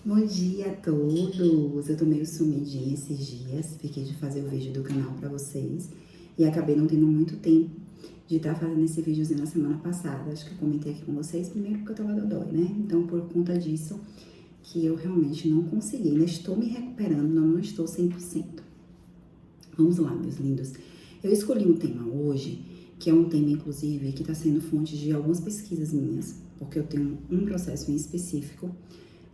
Bom dia a todos! Eu tô meio sumidinha esses dias, fiquei de fazer o vídeo do canal pra vocês e acabei não tendo muito tempo de estar fazendo esse videozinho na semana passada. Acho que eu comentei aqui com vocês, primeiro porque eu tava dodói, né? Então, por conta disso, que eu realmente não consegui. Ainda estou me recuperando, não estou 100%. Vamos lá, meus lindos. Eu escolhi um tema hoje, que é um tema, inclusive, que está sendo fonte de algumas pesquisas minhas, porque eu tenho um processo em específico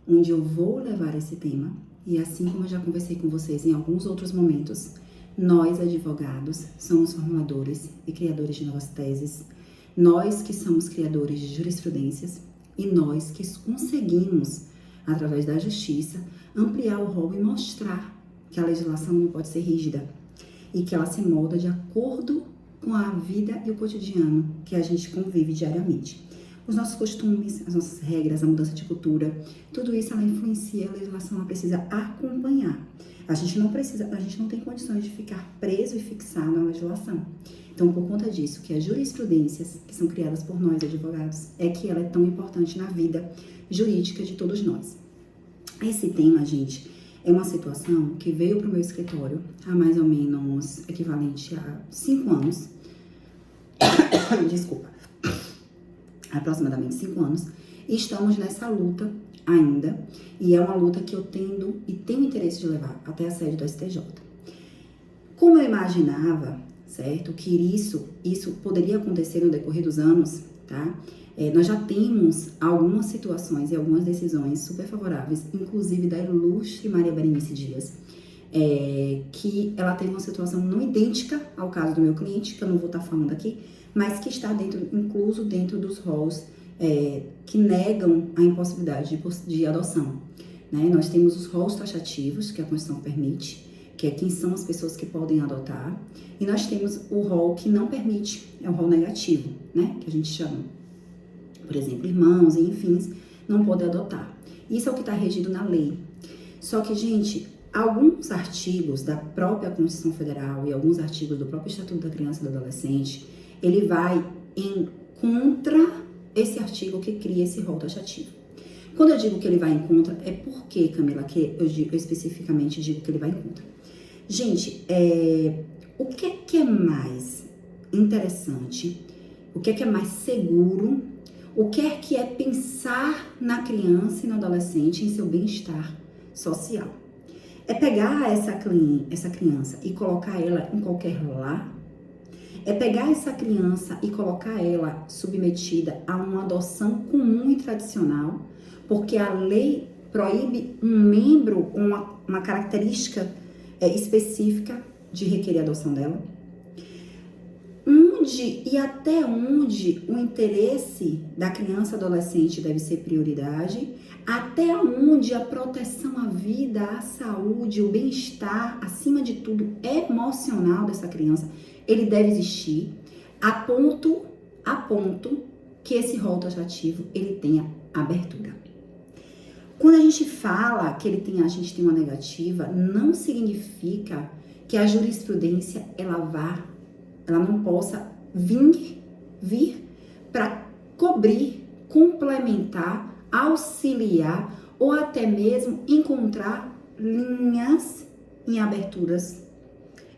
onde eu vou levar esse tema, e assim como eu já conversei com vocês em alguns outros momentos, nós, advogados, somos formuladores e criadores de novas teses, nós que somos criadores de jurisprudências e nós que conseguimos, através da justiça, ampliar o rol e mostrar que a legislação não pode ser rígida e que ela se molda de acordo com a vida e o cotidiano que a gente convive diariamente. Os nossos costumes, as nossas regras, a mudança de cultura, tudo isso ela influencia, a legislação ela precisa acompanhar. A gente não tem condições de ficar preso e fixado na legislação. Então, por conta disso, que as jurisprudências que são criadas por nós, advogados, é que ela é tão importante na vida jurídica de todos nós. Esse tema, gente, é uma situação que veio para o meu escritório há mais ou menos equivalente a 5 anos. Desculpa. Aproximadamente 5 anos, e estamos nessa luta ainda, e é uma luta que eu tenho interesse de levar até a sede do STJ. Como eu imaginava, certo, que isso poderia acontecer no decorrer dos anos, tá? Nós já temos algumas situações e algumas decisões super favoráveis, inclusive da ilustre Maria Berenice Dias, que ela teve uma situação não idêntica ao caso do meu cliente, que eu não vou estar falando aqui, mas que está incluso dentro dos rolos que negam a impossibilidade de adoção. Né? Nós temos os rolos taxativos, que a Constituição permite, que é quem são as pessoas que podem adotar, e nós temos o rol que não permite, é o rol negativo, né? Que a gente chama. Por exemplo, irmãos e enfim, não podem adotar. Isso é o que está regido na lei. Só que, gente, alguns artigos da própria Constituição Federal e alguns artigos do próprio Estatuto da Criança e do Adolescente, ele vai em contra esse artigo que cria esse rol taxativo. Quando eu digo que ele vai em contra, é porque, Camila, que eu especificamente digo que ele vai em contra. Gente, o que é mais interessante, o que é mais seguro, o que é pensar na criança e no adolescente em seu bem-estar social? É pegar essa criança e colocar ela em qualquer lar? É pegar essa criança e colocar ela submetida a uma adoção comum e tradicional, porque a lei proíbe um membro, uma característica específica de requerer a adoção dela? E até onde o interesse da criança e adolescente deve ser prioridade, até onde a proteção à vida, à saúde, o bem-estar, acima de tudo, emocional dessa criança, ele deve existir, a ponto que esse rol taxativo, ele tenha abertura. Quando a gente fala que a gente tem uma negativa, não significa que a jurisprudência, ela não possa vir para cobrir, complementar, auxiliar ou até mesmo encontrar linhas em aberturas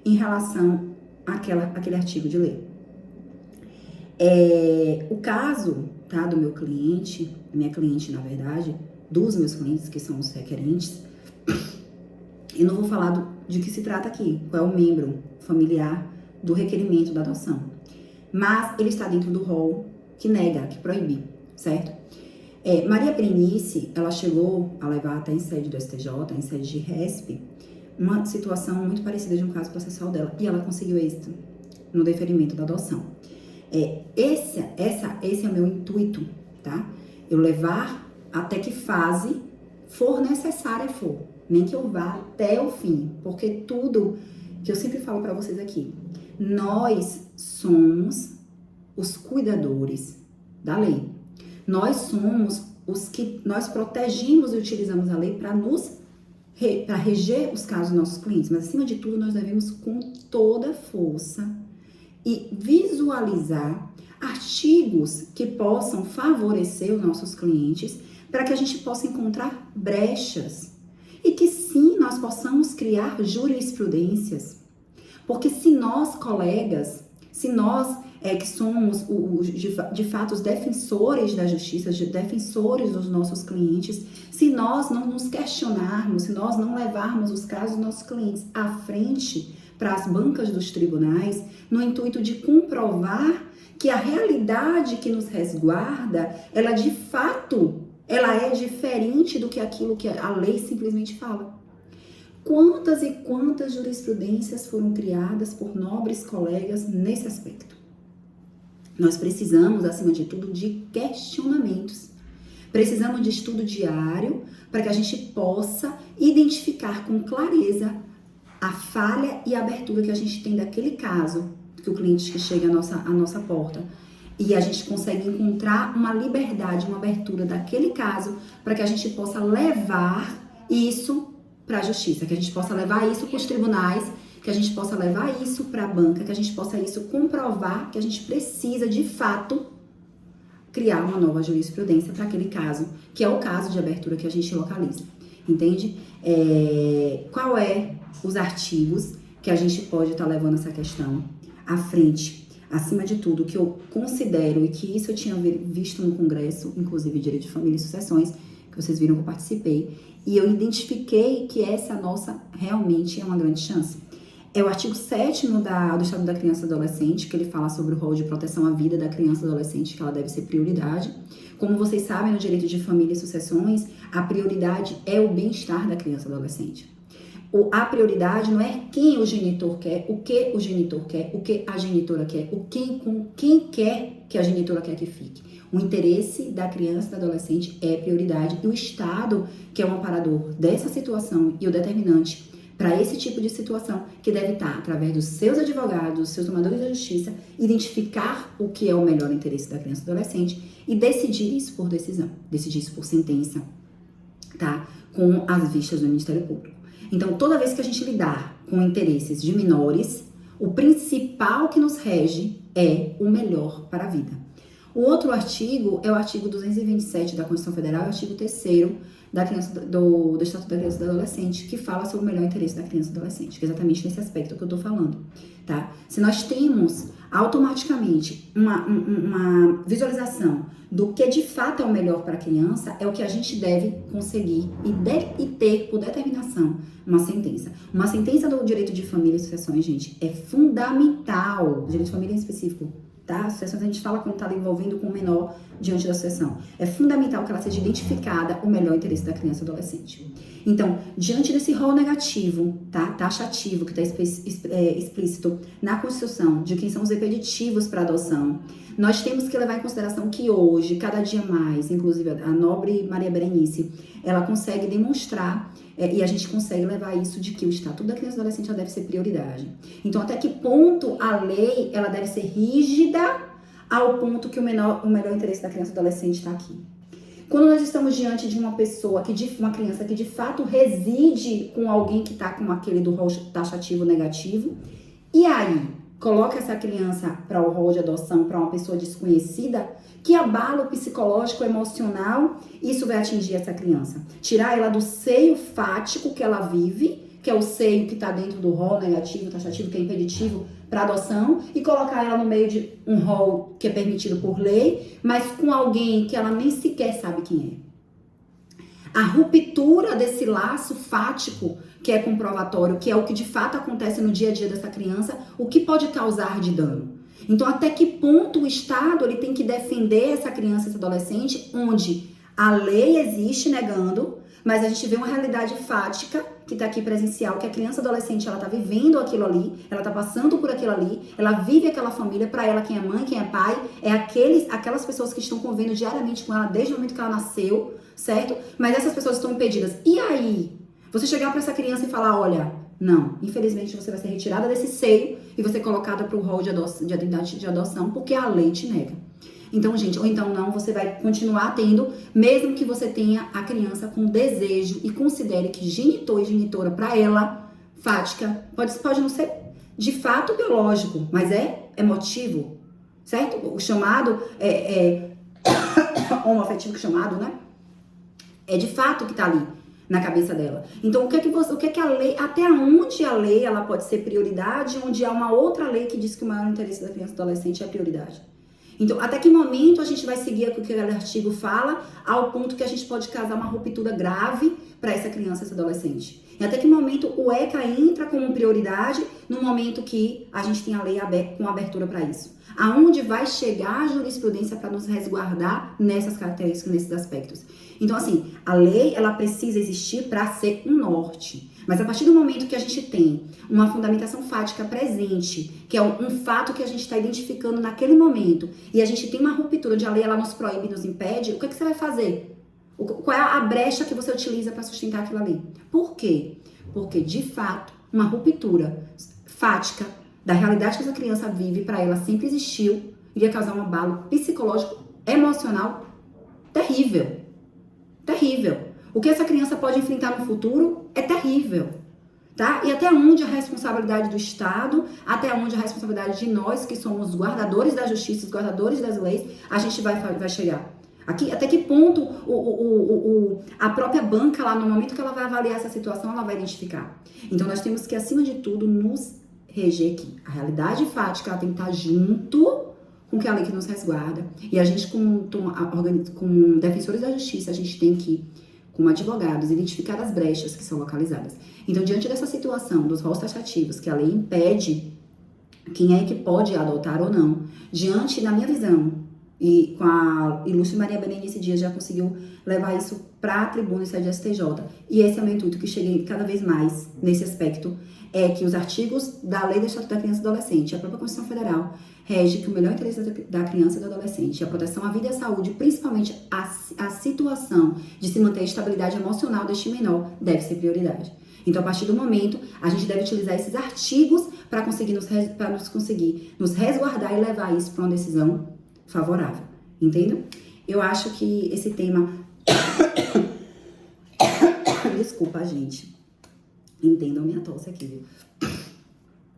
em relação àquele artigo de lei. O caso, tá, do meu cliente, minha cliente na verdade, dos meus clientes que são os requerentes, eu não vou falar de que se trata aqui, qual é o membro familiar do requerimento da adoção, mas ele está dentro do rol que nega, que proíbe, certo? Maria Berenice, ela chegou a levar até em sede do STJ, em sede de RESP, uma situação muito parecida de um caso processual dela, e ela conseguiu êxito no deferimento da adoção. Esse é o meu intuito, tá? Eu levar até que fase for necessária nem que eu vá até o fim, porque tudo que eu sempre falo para vocês aqui, nós somos os cuidadores da lei. Nós somos nós protegemos e utilizamos a lei para reger os casos dos nossos clientes, mas acima de tudo nós devemos com toda força e visualizar artigos que possam favorecer os nossos clientes para que a gente possa encontrar brechas e que sim, nós possamos criar jurisprudências. Porque se nós, colegas, se nós que somos de fato os defensores da justiça, defensores dos nossos clientes, se nós não nos questionarmos, se nós não levarmos os casos dos nossos clientes à frente para as bancas dos tribunais, no intuito de comprovar que a realidade que nos resguarda, ela de fato, ela é diferente do que aquilo que a lei simplesmente fala. Quantas e quantas jurisprudências foram criadas por nobres colegas nesse aspecto? Nós precisamos, acima de tudo, de questionamentos. Precisamos de estudo diário para que a gente possa identificar com clareza a falha e a abertura que a gente tem daquele caso, que o cliente que chega à nossa porta. E a gente consegue encontrar uma liberdade, uma abertura daquele caso para que a gente possa levar isso para a justiça, que a gente possa levar isso para os tribunais, que a gente possa levar isso para a banca, que a gente possa isso comprovar que a gente precisa, de fato, criar uma nova jurisprudência para aquele caso, que é o caso de abertura que a gente localiza. Entende? Qual é os artigos que a gente pode estar levando essa questão à frente? Acima de tudo, que eu considero, e que isso eu tinha visto no Congresso, inclusive Direito de Família e Sucessões, que vocês viram que eu participei, e eu identifiquei que essa nossa realmente é uma grande chance. É o artigo 7º do Estatuto da Criança e do Adolescente, que ele fala sobre o rol de proteção à vida da criança e adolescente, que ela deve ser prioridade. Como vocês sabem, no Direito de Família e Sucessões, a prioridade é o bem-estar da criança e adolescente. A prioridade não é quem o genitor quer, o que o genitor quer, o que a genitora quer, com quem quer que a genitora quer que fique. O interesse da criança e do adolescente é prioridade e o Estado, que é o amparador dessa situação e o determinante para esse tipo de situação, que deve estar, através dos seus advogados, dos seus tomadores da justiça, identificar o que é o melhor interesse da criança e do adolescente e decidir isso por decisão, decidir isso por sentença, tá? Com as vistas do Ministério Público. Então, toda vez que a gente lidar com interesses de menores, o principal que nos rege é o melhor para a vida. O outro artigo é o artigo 227 da Constituição Federal, o artigo 3º do Estatuto da Criança e do Adolescente, que fala sobre o melhor interesse da criança e do adolescente, que é exatamente nesse aspecto que eu estou falando, tá? Se nós temos automaticamente uma visualização do que de fato é o melhor para a criança, é o que a gente deve conseguir e ter por determinação uma sentença. Uma sentença do direito de família e sucessões, gente, é fundamental, o direito de família em específico, tá? Sucessões a gente fala quando está envolvendo com o menor diante da sucessão. É fundamental que ela seja identificada o melhor interesse da criança e adolescente. Então, diante desse rol negativo, tá? Taxativo, que está explícito na Constituição, de quem são os impeditivos para adoção, nós temos que levar em consideração que hoje, cada dia mais, inclusive a nobre Maria Berenice, ela consegue demonstrar e a gente consegue levar isso de que o Estatuto da Criança e do Adolescente já deve ser prioridade. Então, até que ponto a lei ela deve ser rígida ao ponto que o melhor interesse da criança e do adolescente está aqui. Quando nós estamos diante de uma pessoa, uma criança que de fato reside com alguém que está com aquele do rol taxativo negativo, e aí coloca essa criança para o rol de adoção para uma pessoa desconhecida, que abalo psicológico, emocional, isso vai atingir essa criança. Tirar ela do seio fático que ela vive, que é o seio que está dentro do rol negativo, taxativo, que é impeditivo para adoção, e colocar ela no meio de um rol que é permitido por lei, mas com alguém que ela nem sequer sabe quem é. A ruptura desse laço fático, que é comprovatório, que é o que de fato acontece no dia a dia dessa criança, o que pode causar de dano. Então, até que ponto o Estado ele tem que defender essa criança, esse adolescente, onde a lei existe negando, mas a gente vê uma realidade fática que está aqui presencial, que a criança adolescente ela está vivendo aquilo ali, ela está passando por aquilo ali, ela vive aquela família, para ela quem é mãe, quem é pai, é aquelas pessoas que estão convivendo diariamente com ela desde o momento que ela nasceu, certo? Mas essas pessoas estão impedidas. E aí? Você chegar para essa criança e falar, olha, não, infelizmente você vai ser retirada desse seio e vai ser colocada para o rol de identidade de adoção, porque a lei te nega. Então, gente, ou então não, você vai continuar tendo, mesmo que você tenha a criança com desejo e considere que genitor e genitora para ela, fática, pode não ser de fato biológico, mas é emotivo, certo? O chamado homoafetivo chamado, né? É de fato o que tá ali na cabeça dela. Então, o que é que a lei, até onde a lei ela pode ser prioridade, onde há uma outra lei que diz que o maior interesse da criança e do adolescente é a prioridade. Então, até que momento a gente vai seguir o que aquele artigo fala, ao ponto que a gente pode causar uma ruptura grave para essa criança e esse adolescente. E até que momento o ECA entra como prioridade no momento que a gente tem a lei com abertura para isso. Aonde vai chegar a jurisprudência para nos resguardar nessas características, nesses aspectos. Então, assim, a lei, ela precisa existir para ser um norte. Mas a partir do momento que a gente tem uma fundamentação fática presente, que é um fato que a gente está identificando naquele momento, e a gente tem uma ruptura onde a lei ela nos proíbe, nos impede, o que você vai fazer? Qual é a brecha que você utiliza para sustentar aquilo ali? Por quê? Porque, de fato, uma ruptura fática da realidade que essa criança vive, para ela sempre existiu, iria causar um abalo psicológico, emocional terrível. Terrível. O que essa criança pode enfrentar no futuro é terrível, tá? E até onde a responsabilidade do Estado, até onde a responsabilidade de nós, que somos os guardadores da justiça, os guardadores das leis, a gente vai chegar. Aqui, até que ponto a própria banca lá, no momento que ela vai avaliar essa situação, ela vai identificar. Então, nós temos que, acima de tudo, nos reger aqui. A realidade fática, ela tem que estar junto com que a lei que nos resguarda. E a gente, como defensores da justiça, a gente tem que, como advogados, identificar as brechas que são localizadas. Então, diante dessa situação dos rolos taxativos, que a lei impede quem é que pode adotar ou não, diante da minha visão, e com a ilustre Maria Berenice Dias já conseguiu levar isso para a tribuna e sede STJ. E esse é o meu intuito, que cheguei cada vez mais nesse aspecto, é que os artigos da Lei do Estatuto da Criança e do Adolescente, a própria Constituição Federal, rege que o melhor interesse da criança e do adolescente, a proteção à vida e à saúde, principalmente a situação de se manter a estabilidade emocional deste menor, deve ser prioridade. Então, a partir do momento, a gente deve utilizar esses artigos para conseguir nos resguardar e levar isso para uma decisão favorável, entendeu? Eu acho que esse tema... Desculpa, gente. Entendam minha tosse aqui, viu?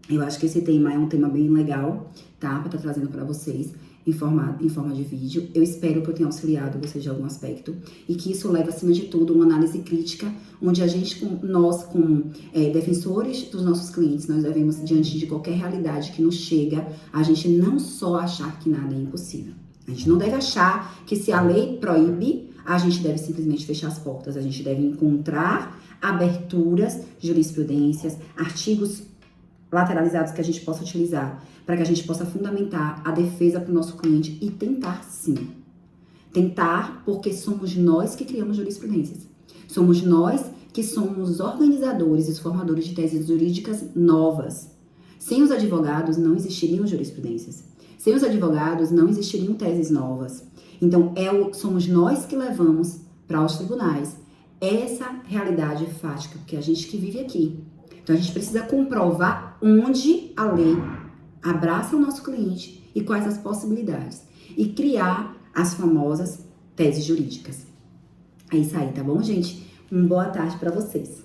Eu acho que esse tema é um tema bem legal, tá? Pra estar trazendo pra vocês em forma de vídeo. Eu espero que eu tenha auxiliado vocês de algum aspecto e que isso leve, acima de tudo, uma análise crítica, onde nós, como defensores dos nossos clientes, nós devemos, diante de qualquer realidade que nos chega, a gente não só achar que nada é impossível. A gente não deve achar que se a lei proíbe, a gente deve simplesmente fechar as portas. A gente deve encontrar aberturas, jurisprudências, artigos lateralizados que a gente possa utilizar para que a gente possa fundamentar a defesa para o nosso cliente e tentar, sim. Tentar, porque somos nós que criamos jurisprudências. Somos nós que somos os organizadores e os formadores de teses jurídicas novas. Sem os advogados não existiriam jurisprudências. Sem os advogados não existiriam teses novas. Então, somos nós que levamos para os tribunais essa realidade fática, porque a gente que vive aqui. Então, a gente precisa comprovar onde a lei abraça o nosso cliente e quais as possibilidades. E criar as famosas teses jurídicas. É isso aí, tá bom, gente? Uma boa tarde para vocês.